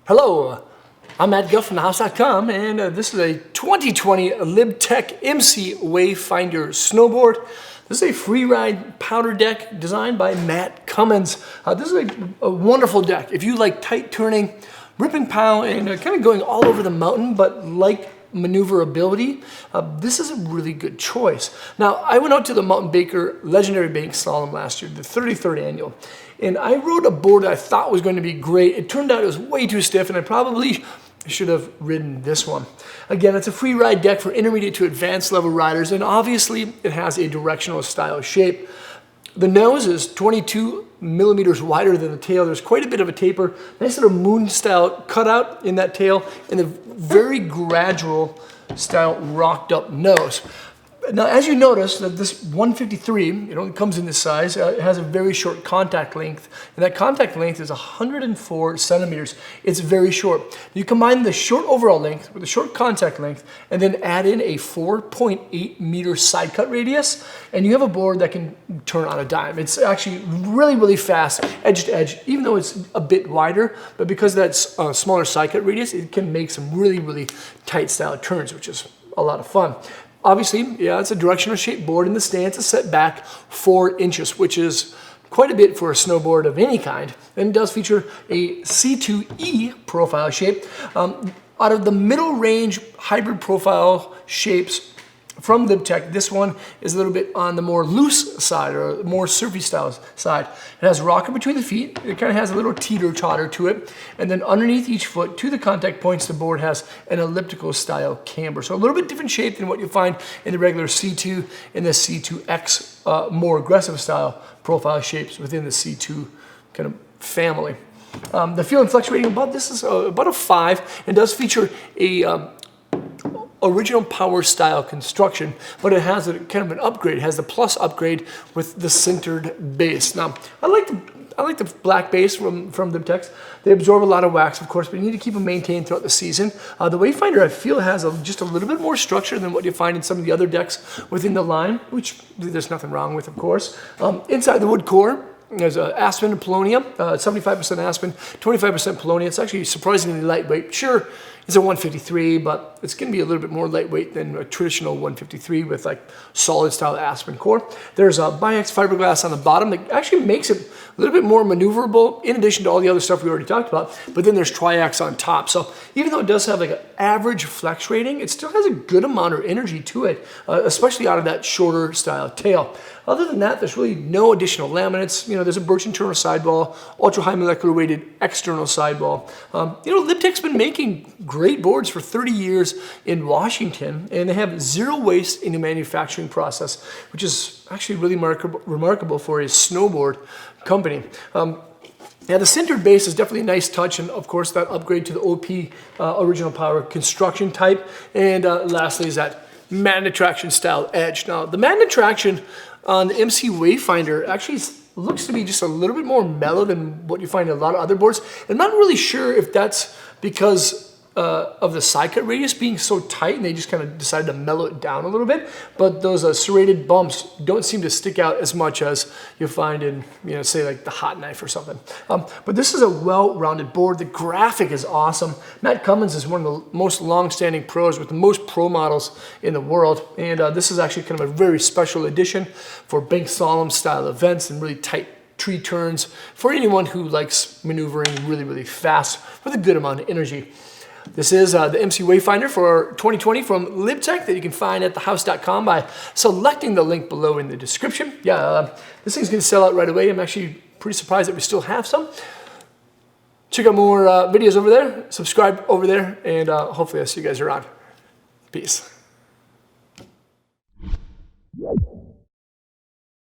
Hello, I'm Matt Guff from thehouse.com, and this is a 2020 Elliptical MC Wayfinder Snowboard. This is a free ride powder deck designed by Matt Cummins. This is a wonderful deck. If you like tight turning, rip and pow, and kind of going all over the mountain, but like maneuverability, this is a really good choice. Now, I went out to the Mountain Baker Legendary Bank Slalom last year, the 33rd annual, and I rode a board that I thought was going to be great. It turned out it was way too stiff, and I probably should have ridden this one. Again, it's a free ride deck for intermediate to advanced level riders, and obviously it has a directional style shape. The nose is 22 millimeters wider than the tail. There's quite a bit of a taper, nice little moon style cutout in that tail, and a very gradual style rocked up nose. Now, as you notice, that this 153, it only comes in this size, it has a very short contact length, and that contact length is 104 centimeters. It's very short. You combine the short overall length with the short contact length, and then add in a 4.8 meter side cut radius, and you have a board that can turn on a dime. It's actually really, really fast, edge to edge, even though it's a bit wider, but because that's a smaller side cut radius, it can make some really, really tight style turns, which is a lot of fun. Obviously, yeah, it's a directional shaped board, and the stance is set back 4 inches, which is quite a bit for a snowboard of any kind. And it does feature a C2e Profile Shape. Out of the middle range hybrid profile shapes from Elliptical, this one is a little bit on the more loose side, or more surfy style side. It has rocker between the feet. It kind of has a little teeter-totter to it. And then underneath each foot, to the contact points, the board has an elliptical style camber. So a little bit different shape than what you find in the regular C2 and the C2X more aggressive style profile shapes within the C2 kind of family. The feel and flex rating above this is about a 5, and does feature a original power style construction, but it has a kind of an upgrade. It has the plus upgrade with the sintered base. Now, I like the black base from the Elliptical. They absorb a lot of wax, of course, but you need to keep them maintained throughout the season. The Wayfinder, I feel, has just a little bit more structure than what you find in some of the other decks within the line, which there's nothing wrong with, of course. Inside the wood core, there's Aspen and Polonium, 75% Aspen, 25% Polonium. It's actually surprisingly lightweight. Sure, it's a 153, but it's going to be a little bit more lightweight than a traditional 153 with like solid style Aspen core. There's a Biax fiberglass on the bottom that actually makes it a little bit more maneuverable, in addition to all the other stuff we already talked about. But then there's Triax on top. So even though it does have like an average flex rating, it still has a good amount of energy to it, especially out of that shorter style tail. Other than that, there's really no additional laminates. You know, there's a birch internal sidewall, ultra high molecular weighted external sidewall. You know, Elliptical's been making great boards for 30 years in Washington, and they have zero waste in the manufacturing process, which is actually really remarkable for a snowboard company. Yeah, the Sintered Base is definitely a nice touch, and of course that upgrade to the OP original power construction type. And lastly is that Magna Traction style edge. Now, the Magna Traction on the MC Wayfinder actually looks to be just a little bit more mellow than what you find in a lot of other boards. I'm not really sure if that's because of the side cut radius being so tight, and they just kind of decided to mellow it down a little bit. But those serrated bumps don't seem to stick out as much as you find in, you know, say like the Hot Knife or something. But this is a well-rounded board. The graphic is awesome. Matt Cummins is one of the most long-standing pros with the most pro models in the world, and this is actually kind of a very special edition for bank slalom style events and really tight tree turns for anyone who likes maneuvering really, really fast with a good amount of energy. This is the MC Wayfinder for 2020 from Elliptical that you can find at thehouse.com by selecting the link below in the description. Yeah, this thing's going to sell out right away. I'm actually pretty surprised that we still have some. Check out more videos over there, subscribe over there, and hopefully I'll see you guys around. Peace.